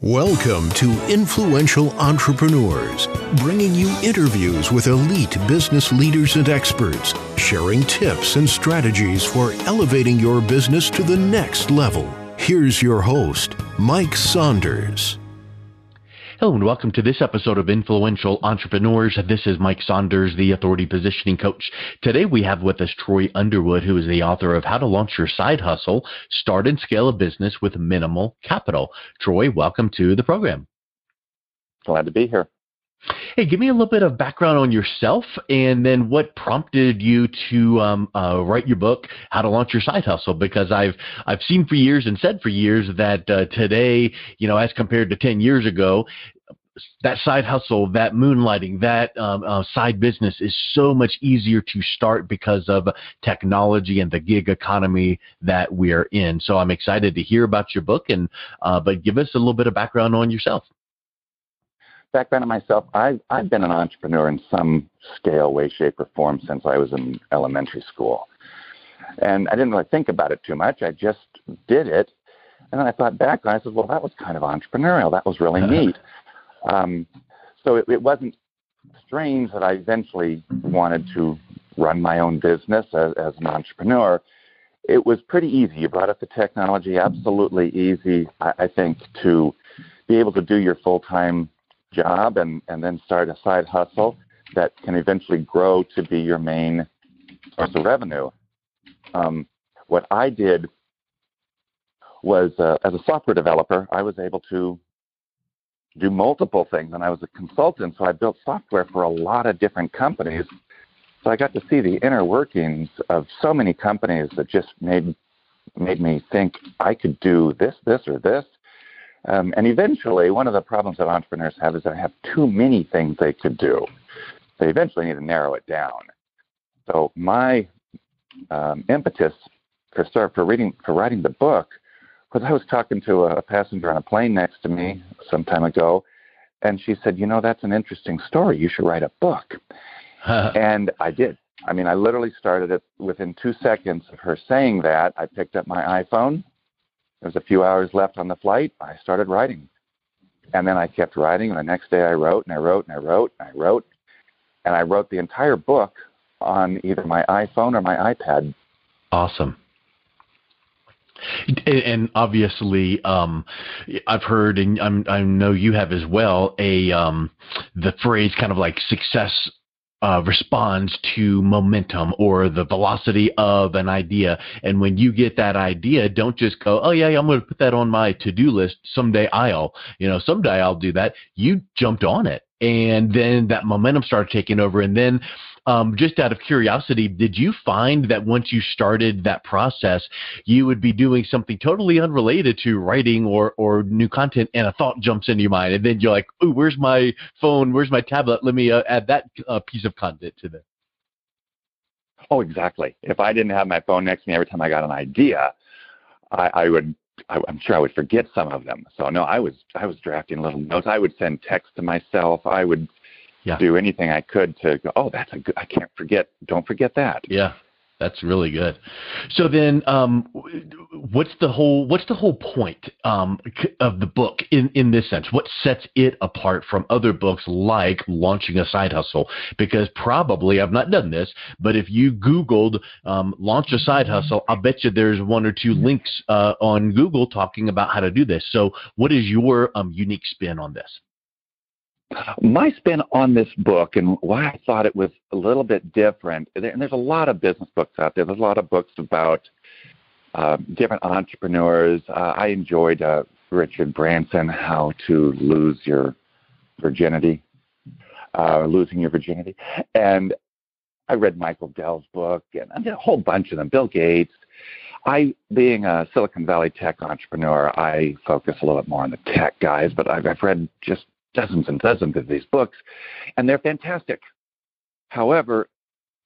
Welcome to Influential Entrepreneurs, bringing you interviews with elite business leaders and experts, sharing tips and strategies for elevating your business to the next level. Here's your host, Mike Saunders. Hello and welcome to this episode of Influential Entrepreneurs. This is Mike Saunders, the Authority Positioning Coach. Today we have with us Troy Underwood, who is the author of How to Launch Your Side Hustle, Start and Scale a Business with Minimal Capital. Troy, welcome to the program. Glad to be here. Hey, give me a little bit of background on yourself and then what prompted you to write your book, How to Launch Your Side Hustle, because I've seen for years and said for years that today, as compared to 10 years ago, that side hustle, that moonlighting, that side business is so much easier to start because of technology and the gig economy that we are in. So I'm excited to hear about your book, but give us a little bit of background on yourself. Background on myself, I've been an entrepreneur in some scale, way, shape, or form since I was in elementary school. And I didn't really think about it too much. I just did it. And then I thought back and I said, well, that was kind of entrepreneurial. That was really neat. So it wasn't strange that I eventually wanted to run my own business as an entrepreneur. It was pretty easy. You brought up the technology, absolutely easy, I think, to be able to do your full-time job and then start a side hustle that can eventually grow to be your main source of revenue. What I did was, as a software developer, I was able to do multiple things, and I was a consultant, so I built software for a lot of different companies. So I got to see the inner workings of so many companies that just made me think I could do this, or this. And eventually, one of the problems that entrepreneurs have is they have too many things they could do. They eventually need to narrow it down. So my impetus for writing the book was I was talking to a passenger on a plane next to me some time ago, and she said, that's an interesting story. You should write a book. And I did. I mean, I literally started it within 2 seconds of her saying that. I picked up my iPhone. There was a few hours left on the flight. I started writing. And then I kept writing, and the next day I wrote, and I wrote, and I wrote, and I wrote. And I wrote the entire book on either my iPhone or my iPad. Awesome. And obviously, I've heard, and I know you have as well, the phrase kind of like success responds to momentum or the velocity of an idea. And when you get that idea, don't just go, oh yeah, I'm going to put that on my to-do list. Someday I'll do that. You jumped on it. And then that momentum started taking over. And then just out of curiosity, did you find that once you started that process, you would be doing something totally unrelated to writing or new content, and a thought jumps into your mind, and then you're like, oh, where's my phone? Where's my tablet? Let me add that piece of content to this. Oh, exactly. If I didn't have my phone next to me every time I got an idea, I'm sure I would forget some of them. So no, I was drafting little notes. I would send text to myself. I would do anything I could to go, oh, that's I can't forget. Don't forget that. Yeah, that's really good. So then what's the whole point of the book in this sense? What sets it apart from other books like Launching a Side Hustle? Because probably, I've not done this, but if you Googled launch a side hustle, I'll bet you there's 1 or 2 links on Google talking about how to do this. So what is your unique spin on this? My spin on this book and why I thought it was a little bit different, and there's a lot of business books out there. There's a lot of books about different entrepreneurs. I enjoyed Richard Branson, How to Lose Your Virginity, Losing Your Virginity. And I read Michael Dell's book and I did a whole bunch of them, Bill Gates. Being a Silicon Valley tech entrepreneur, I focus a little bit more on the tech guys, but I've read just dozens and dozens of these books, and they're fantastic. However,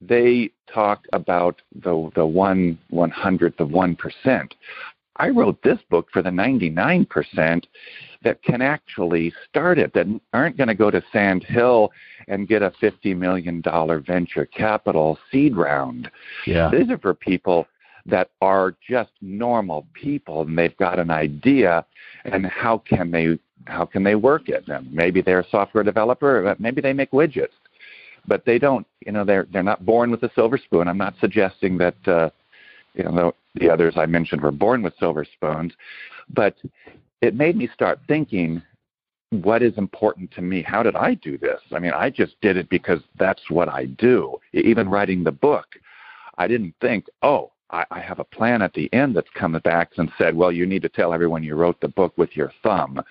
they talk about the 1/100th of 1%. I wrote this book for the 99% that can actually start it, that aren't going to go to Sand Hill and get a $50 million venture capital seed round. Yeah. These are for people that are just normal people, and they've got an idea, and how can they how can they work it? And maybe they're a software developer, maybe they make widgets, but they don't, they're not born with a silver spoon. I'm not suggesting that, the others I mentioned were born with silver spoons, but it made me start thinking, what is important to me? How did I do this? I mean, I just did it because that's what I do. Even writing the book, I didn't think, I have a plan at the end that's come back and said, well, you need to tell everyone you wrote the book with your thumb.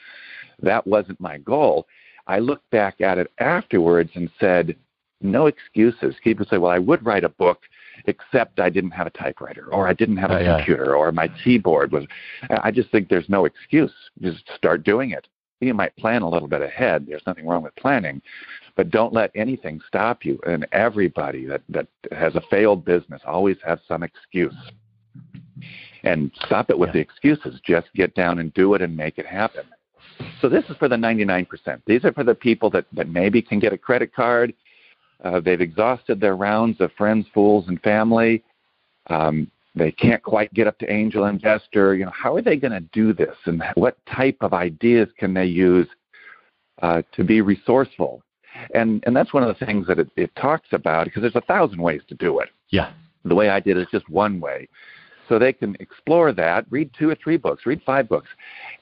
That wasn't my goal. I looked back at it afterwards and said, no excuses. People say, well, I would write a book, except I didn't have a typewriter, or I didn't have a computer, or my keyboard was. I just think there's no excuse. Just start doing it. You might plan a little bit ahead. There's nothing wrong with planning, but don't let anything stop you. And everybody that has a failed business always has some excuse. And stop it with the excuses. Just get down and do it and make it happen. So this is for the 99%. These are for the people that maybe can get a credit card. They've exhausted their rounds of friends, fools, and family. They can't quite get up to angel investor. How are they going to do this? And what type of ideas can they use to be resourceful? And that's one of the things that it talks about, because there's 1,000 ways to do it. Yeah. The way I did it is just one way. So they can explore that, read 2 or 3 books, read 5 books,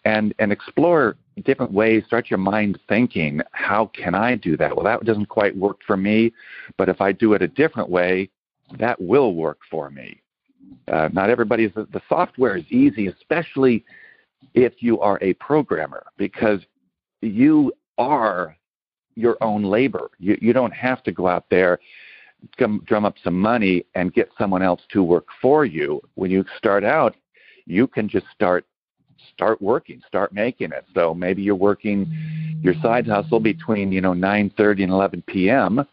and explore different ways. Start your mind thinking, how can I do that? Well, that doesn't quite work for me, but if I do it a different way, that will work for me. Not everybody's, the software is easy, especially if you are a programmer, because you are your own labor. You don't have to go out there, drum up some money and get someone else to work for you. When you start out, you can just start working, start making it. So maybe you're working your side hustle between 9:30 and 11 p.m.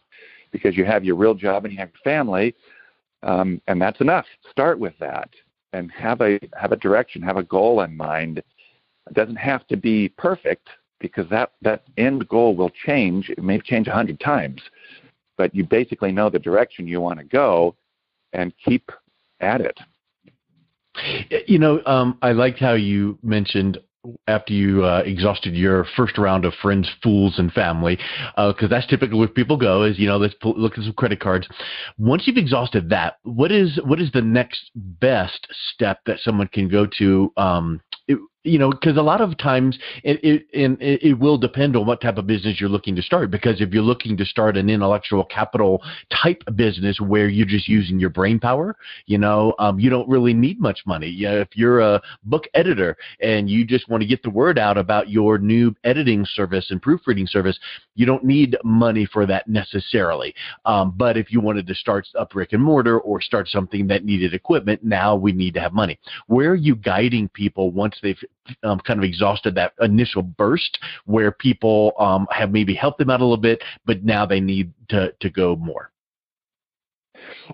because you have your real job and you have your family, and that's enough. Start with that and have a direction, have a goal in mind. It doesn't have to be perfect, because that end goal will change. It may change 100 times. But you basically know the direction you want to go and keep at it. I liked how you mentioned after you exhausted your first round of friends, fools, and family, because that's typically where people go is, let's look at some credit cards. Once you've exhausted that, what is the next best step that someone can go to? Because a lot of times it will depend on what type of business you're looking to start. Because if you're looking to start an intellectual capital type business where you're just using your brain power, you don't really need much money. If you're a book editor and you just want to get the word out about your new editing service and proofreading service, you don't need money for that necessarily. But if you wanted to start a brick and mortar or start something that needed equipment, now we need to have money. Where are you guiding people once they've kind of exhausted that initial burst, where people have maybe helped them out a little bit, but now they need to go more?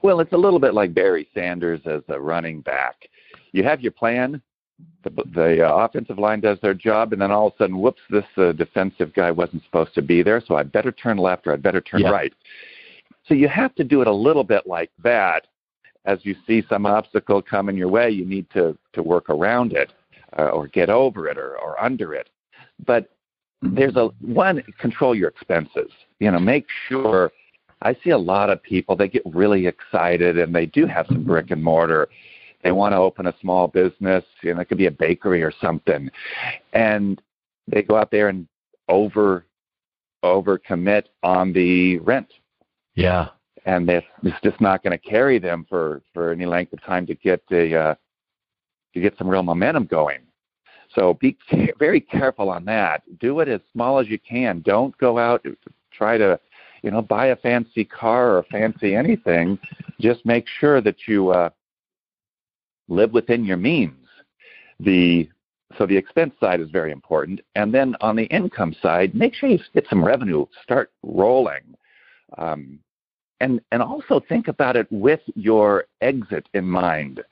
Well, it's a little bit like Barry Sanders as a running back. You have your plan, the offensive line does their job, and then all of a sudden, whoops, this defensive guy wasn't supposed to be there, so I better turn left or I better turn right. So you have to do it a little bit like that. As you see some obstacle coming your way, you need to work around it. Or get over it or under it. But there's control your expenses. Make sure. I see a lot of people, they get really excited and they do have some brick and mortar. They want to open a small business, it could be a bakery or something. And they go out there and over commit on the rent. Yeah. And it's just not going to carry them for any length of time to get some real momentum going. So be very careful on that. Do it as small as you can. Don't go out and try to, buy a fancy car or fancy anything. Just make sure that you live within your means. So the expense side is very important. And then on the income side, make sure you get some revenue. Start rolling. And also think about it with your exit in mind.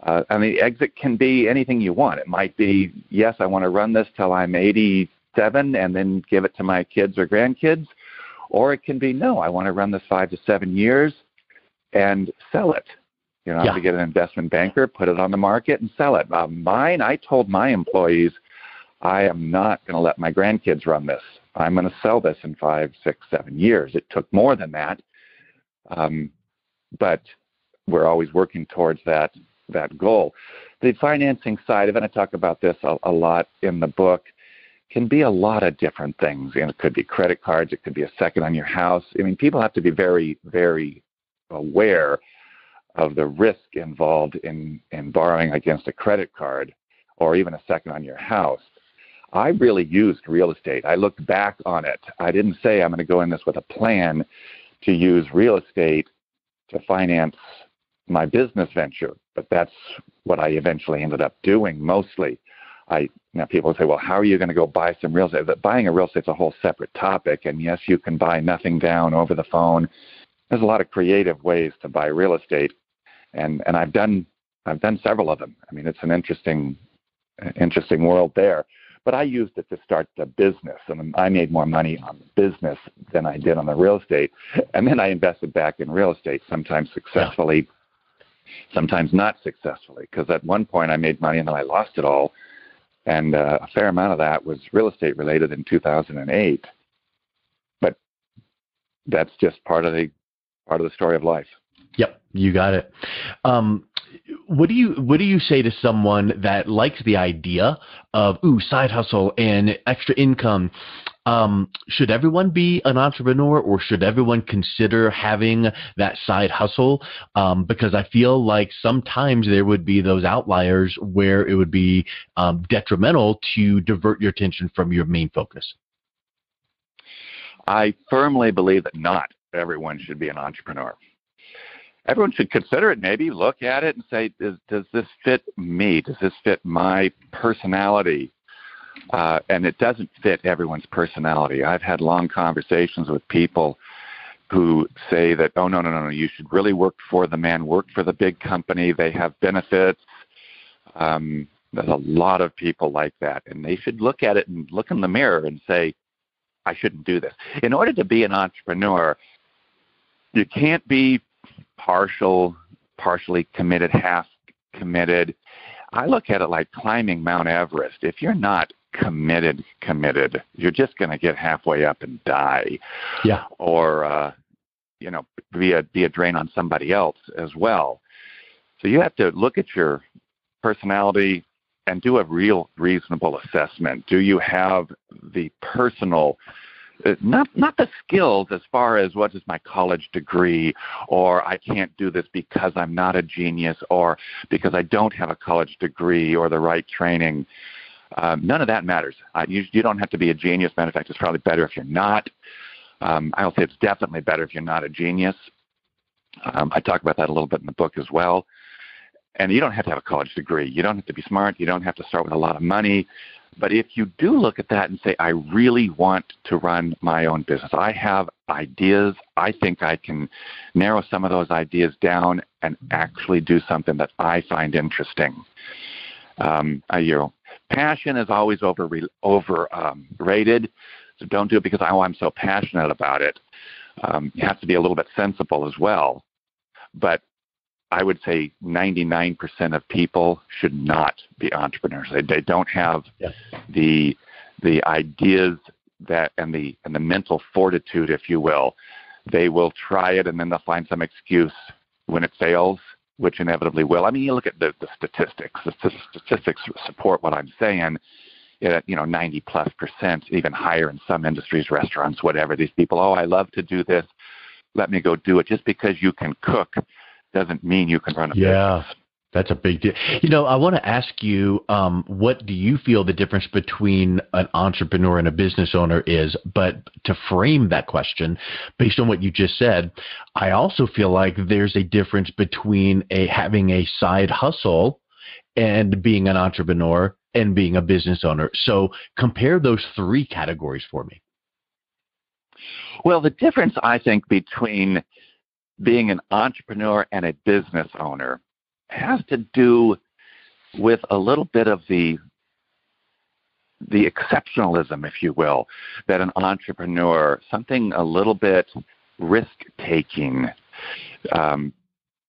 The exit can be anything you want. It might be, yes, I want to run this till I'm 87 and then give it to my kids or grandkids. Or it can be, no, I want to run this 5 to 7 years and sell it. To get an investment banker, put it on the market and sell it. Mine, I told my employees, I am not going to let my grandkids run this. I'm going to sell this in 5, 6, 7 years. It took more than that, but we're always working towards that goal. The financing side of it, I talk about this a lot in the book, can be a lot of different things. And it could be credit cards. It could be a second on your house. I mean, people have to be very, very aware of the risk involved in borrowing against a credit card or even a second on your house. I really used real estate. I looked back on it. I didn't say I'm going to go in this with a plan to use real estate to finance my business venture, but that's what I eventually ended up doing mostly. Now people say, well, how are you going to go buy some real estate? But buying a real estate is a whole separate topic, and yes, you can buy nothing down over the phone. There's a lot of creative ways to buy real estate, and I've done several of them. I mean, it's an interesting world there. But I used it to start the business, and I made more money on the business than I did on the real estate. And then I invested back in real estate, sometimes successfully, sometimes not successfully, because at one point I made money and then I lost it all. And a fair amount of that was real estate related in 2008. But that's just part of the story of life. Yep, you got it. What do you say to someone that likes the idea of side hustle and extra income? Should everyone be an entrepreneur, or should everyone consider having that side hustle? Because I feel like sometimes there would be those outliers where it would be detrimental to divert your attention from your main focus. I firmly believe that not everyone should be an entrepreneur. Everyone should consider it, maybe look at it and say, does this fit me? Does this fit my personality? And it doesn't fit everyone's personality. I've had long conversations with people who say that, oh, no, you should really work for the man, work for the big company. They have benefits. There's a lot of people like that. And they should look at it and look in the mirror and say, I shouldn't do this. In order to be an entrepreneur, you can't be partially committed, half committed. I look at it like climbing Mount Everest. If you're not committed, you're just going to get halfway up and die. Yeah. Or, be a drain on somebody else as well. So you have to look at your personality and do a real reasonable assessment. Do you have the personal, not the skills as far as what is my college degree, or I can't do this because I'm not a genius, or because I don't have a college degree or the right training. None of that matters. You don't have to be a genius. Matter of fact, it's probably better if you're not. I'll say it's definitely better if you're not a genius. I talk about that a little bit in the book as well. And you don't have to have a college degree. You don't have to be smart. You don't have to start with a lot of money. But if you do look at that and say, I really want to run my own business, I have ideas, I think I can narrow some of those ideas down and actually do something that I find interesting. Passion is always overrated, so don't do it because I'm so passionate about it. You have to be a little bit sensible as well. But I would say 99% of people should not be entrepreneurs. They don't have the ideas that and the mental fortitude, if you will. They will try it and then they'll find some excuse when it fails, which inevitably will. I mean, you look at the statistics. The statistics support what I'm saying. 90+%, even higher in some industries, restaurants, whatever. These people, I love to do this. Let me go do it. Just because you can cook doesn't mean you can run a business. That's a big deal. I want to ask you, what do you feel the difference between an entrepreneur and a business owner is? But to frame that question, based on what you just said, I also feel like there's a difference between having a side hustle and being an entrepreneur and being a business owner. So compare those three categories for me. Well, the difference, I think, between being an entrepreneur and a business owner has to do with a little bit of the exceptionalism, if you will, that an entrepreneur, something a little bit risk-taking.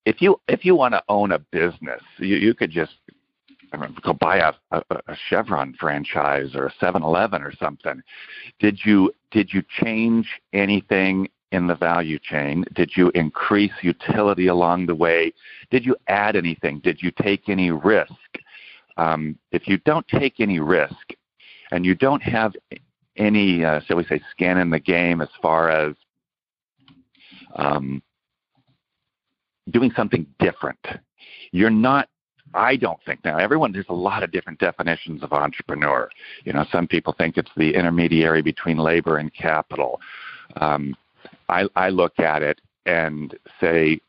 If you want to own a business, you could just go buy a Chevron franchise or a 7-Eleven or something. Did you change anything in the value chain? Did you increase utility along the way? Did you add anything? Did you take any risk? If you don't take any risk and you don't have any, shall we say, skin in the game as far as doing something different, you're not, I don't think now, there's a lot of different definitions of entrepreneur. Some people think it's the intermediary between labor and capital. I look at it and say,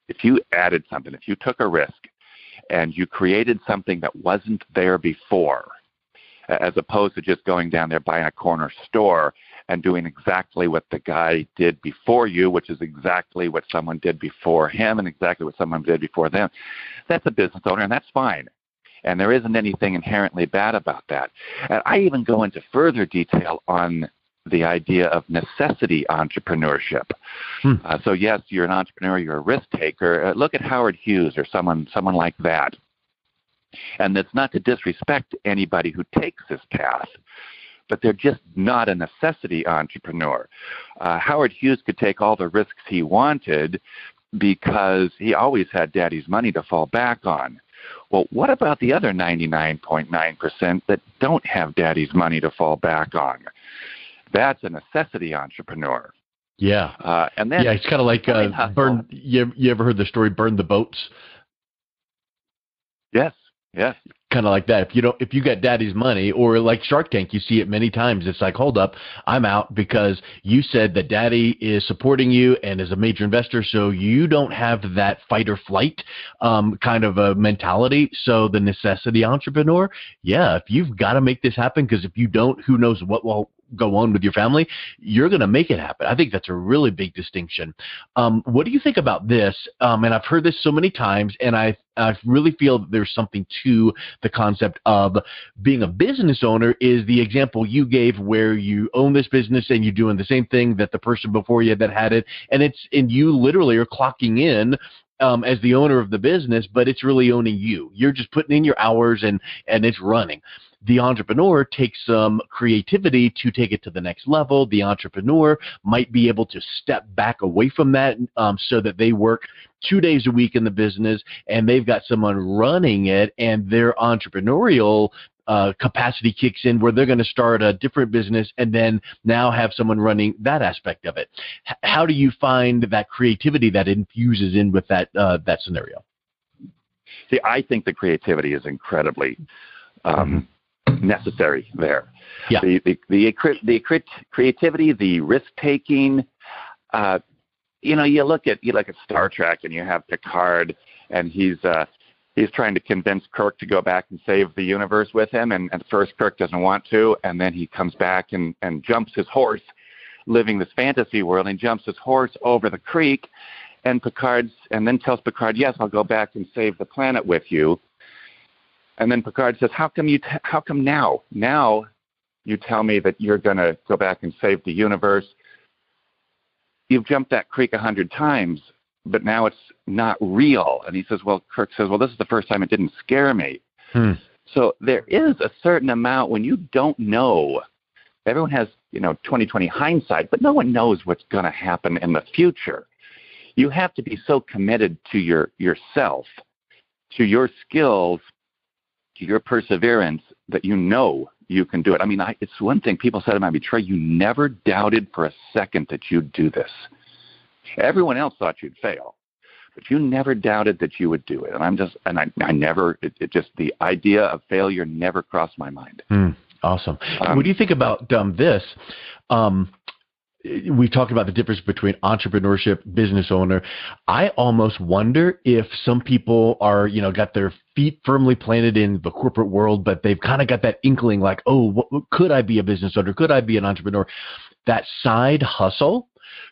if you added something, if you took a risk and you created something that wasn't there before, as opposed to just going down there buying a corner store and doing exactly what the guy did before you, which is exactly what someone did before him and exactly what someone did before them. That's a business owner, and that's fine. And there isn't anything inherently bad about that. And I even go into further detail on the idea of necessity entrepreneurship. So yes, you're an entrepreneur, you're a risk taker. Look at Howard Hughes or someone like that. And that's not to disrespect anybody who takes this path, but they're just not a necessity entrepreneur. Howard Hughes could take all the risks he wanted because he always had daddy's money to fall back on. Well, what about the other 99.9% that don't have daddy's money to fall back on? That's a necessity entrepreneur. Yeah. And then it's kind of like burn. You ever heard the story "Burn the Boats"? Yes. Kind of like that. If you got daddy's money, or like Shark Tank, you see it many times. It's like, hold up, I'm out because you said that daddy is supporting you and is a major investor, so you don't have that fight or flight kind of a mentality. So the necessity entrepreneur, if you've got to make this happen, because if you don't, who knows what will go on with your family, you're going to make it happen. I think that's a really big distinction. What do you think about this? And I've heard this so many times, and I really feel that there's something to the concept of being a business owner. Is the example you gave where you own this business and you're doing the same thing that the person before you that had it, and you literally are clocking in as the owner of the business, but it's really owning you. You're just putting in your hours and it's running. The entrepreneur takes some creativity to take it to the next level. The entrepreneur might be able to step back away from that so that they work 2 days a week in the business and they've got someone running it, and their entrepreneurial capacity kicks in where they're going to start a different business and then now have someone running that aspect of it. How do you find that creativity that infuses in with that scenario? See, I think the creativity is incredibly necessary there. Yeah. The creativity, the risk taking. You look at Star Trek, and you have Picard, and he's trying to convince Kirk to go back and save the universe with him, and at first Kirk doesn't want to, and then he comes back and jumps his horse, living this fantasy world, and jumps his horse over the creek, and then tells Picard, yes, I'll go back and save the planet with you. And then Picard says, how come now? Now you tell me that you're going to go back and save the universe. You've jumped that creek 100 times, but now it's not real. And Kirk says, well, this is the first time it didn't scare me. So there is a certain amount when you don't know. Everyone has, 20/20 hindsight, but no one knows what's going to happen in the future. You have to be so committed to yourself, to your skills, to your perseverance, that you can do it. I mean, it's one thing people said about me, Trey, you never doubted for a second that you'd do this. Everyone else thought you'd fail, but you never doubted that you would do it. And I never, the idea of failure never crossed my mind. Awesome. What do you think about this? We talked about the difference between entrepreneurship, business owner. I almost wonder if some people are, got their feet firmly planted in the corporate world, but they've kind of got that inkling like, could I be a business owner? Could I be an entrepreneur? That side hustle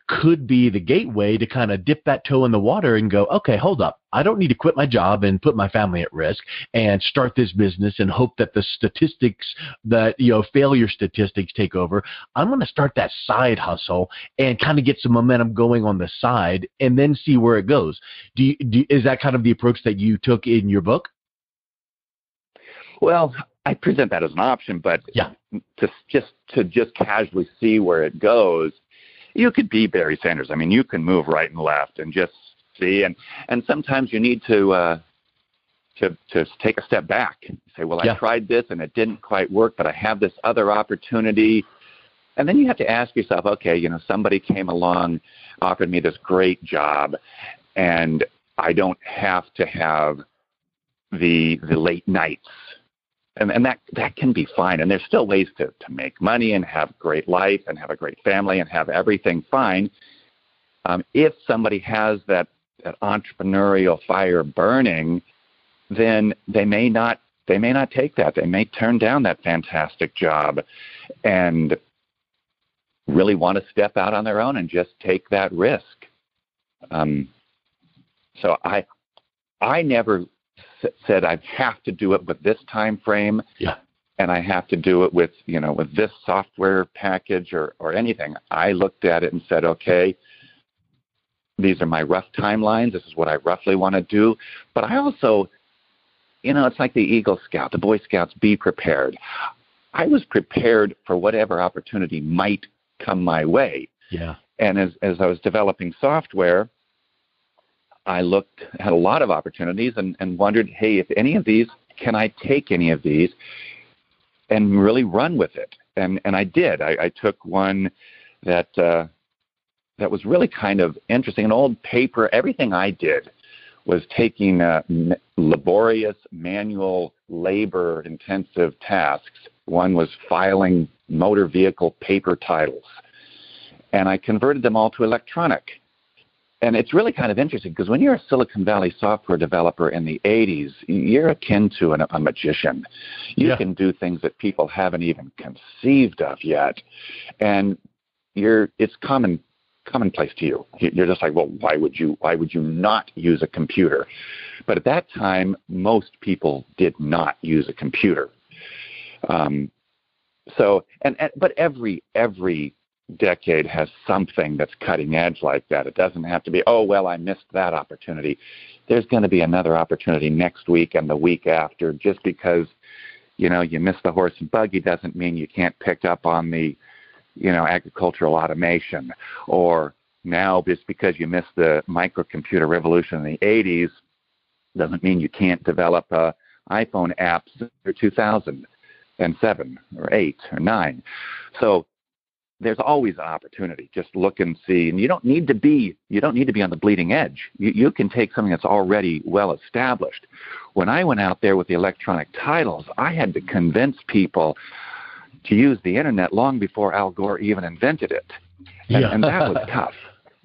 could be the gateway to kind of dip that toe in the water and go, okay, hold up. I don't need to quit my job and put my family at risk and start this business and hope that the statistics failure statistics take over. I'm going to start that side hustle and kind of get some momentum going on the side and then see where it goes. Is that kind of the approach that you took in your book? Well, I present that as an option, but Yeah. to just casually see where it goes, you could be Barry Sanders. I mean, you can move right and left and just see, and sometimes you need to take a step back and say, well, I tried this and it didn't quite work, but I have this other opportunity. And then you have to ask yourself, okay, somebody came along, offered me this great job, and I don't have to have the late nights. And that can be fine. And there's still ways to make money and have a great life and have a great family and have everything fine. If somebody has that entrepreneurial fire burning, then they may not take that. They may turn down that fantastic job and really want to step out on their own and just take that risk. So I never said I have to do it with this time frame, and I have to do it with this software package or anything. I looked at it and said, okay, these are my rough timelines. This is what I roughly want to do. But I also, it's like the Eagle Scout, the Boy Scouts, be prepared. I was prepared for whatever opportunity might come my way. Yeah. And as I was developing software, I had a lot of opportunities and wondered, hey, if any of these, can I take any of these and really run with it? And I did. I took one that was really kind of interesting, an old paper. Everything I did was taking laborious, manual, labor-intensive tasks. One was filing motor vehicle paper titles, and I converted them all to electronic. And it's really kind of interesting because when you're a Silicon Valley software developer in the 80s, you're akin to a magician. You can do things that people haven't even conceived of yet, and it's commonplace to you. You're just like, well, why would you not use a computer? But at that time, most people did not use a computer. But every decade has something that's cutting edge like that. It doesn't have to be, oh, well, I missed that opportunity. There's going to be another opportunity next week and the week after. Just because, you missed the horse and buggy doesn't mean you can't pick up on the, agricultural automation. Or now, just because you missed the microcomputer revolution in the 80s doesn't mean you can't develop iPhone apps in 2007 or 8 or 9. So there's always an opportunity. Just look and see, and you don't need to be on the bleeding edge. You can take something that's already well established. When I went out there with the electronic titles, I had to convince people to use the internet long before Al Gore even invented it, and that was tough.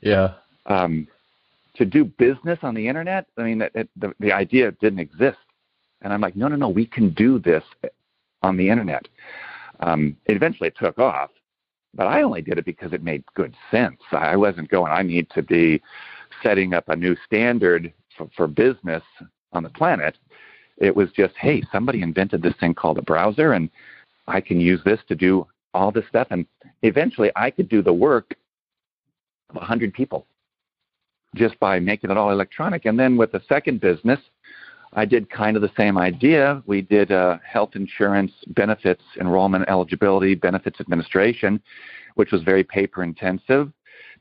Yeah. To do business on the internet, I mean, the idea didn't exist, and I'm like, no, we can do this on the internet. Eventually, it took off. But I only did it because it made good sense. I wasn't going, I need to be setting up a new standard for business on the planet. It was just, hey, somebody invented this thing called a browser, and I can use this to do all this stuff. And eventually I could do the work of 100 people just by making it all electronic. And then with the second business, I did kind of the same idea. We did health insurance, benefits, enrollment, eligibility, benefits administration, which was very paper intensive.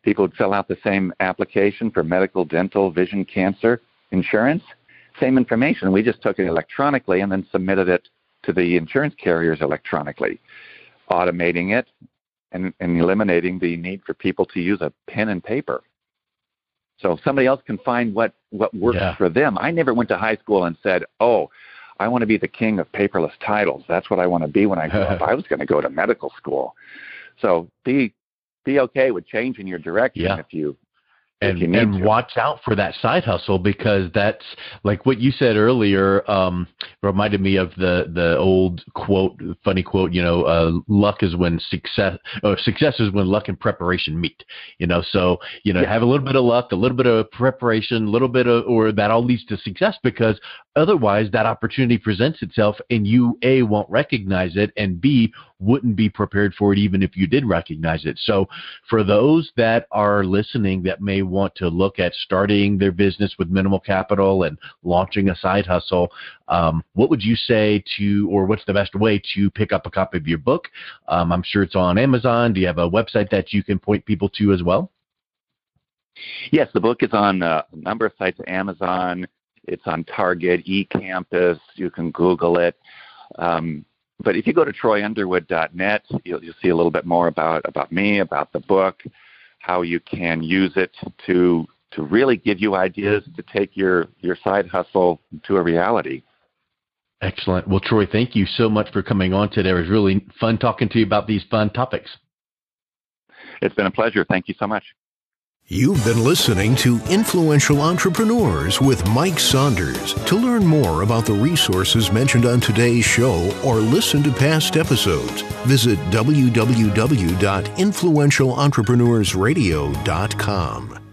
People would fill out the same application for medical, dental, vision, cancer insurance. Same information. We just took it electronically and then submitted it to the insurance carriers electronically, automating it and eliminating the need for people to use a pen and paper. So somebody else can find what works for them. I never went to high school and said, oh, I want to be the king of paperless titles. That's what I want to be when I grow up. I was going to go to medical school. So be okay with changing your direction if you And watch out for that side hustle, because that's like what you said earlier, reminded me of the old quote, funny quote, luck is when success is when luck and preparation meet, so, have a little bit of luck, a little bit of preparation, a little bit of, or that all leads to success, because Otherwise, that opportunity presents itself and you, A, won't recognize it, and B, wouldn't be prepared for it even if you did recognize it. So for those that are listening that may want to look at starting their business with minimal capital and launching a side hustle, what would you say or what's the best way to pick up a copy of your book? I'm sure it's on Amazon. Do you have a website that you can point people to as well? Yes, the book is on a number of sites, Amazon. It's on Target, eCampus. You can Google it. But if you go to troyunderwood.net, you'll see a little bit more about me, about the book, how you can use it to really give you ideas to take your side hustle to a reality. Excellent. Well, Troy, thank you so much for coming on today. It was really fun talking to you about these fun topics. It's been a pleasure. Thank you so much. You've been listening to Influential Entrepreneurs with Mike Saunders. To learn more about the resources mentioned on today's show or listen to past episodes, visit www.influentialentrepreneursradio.com.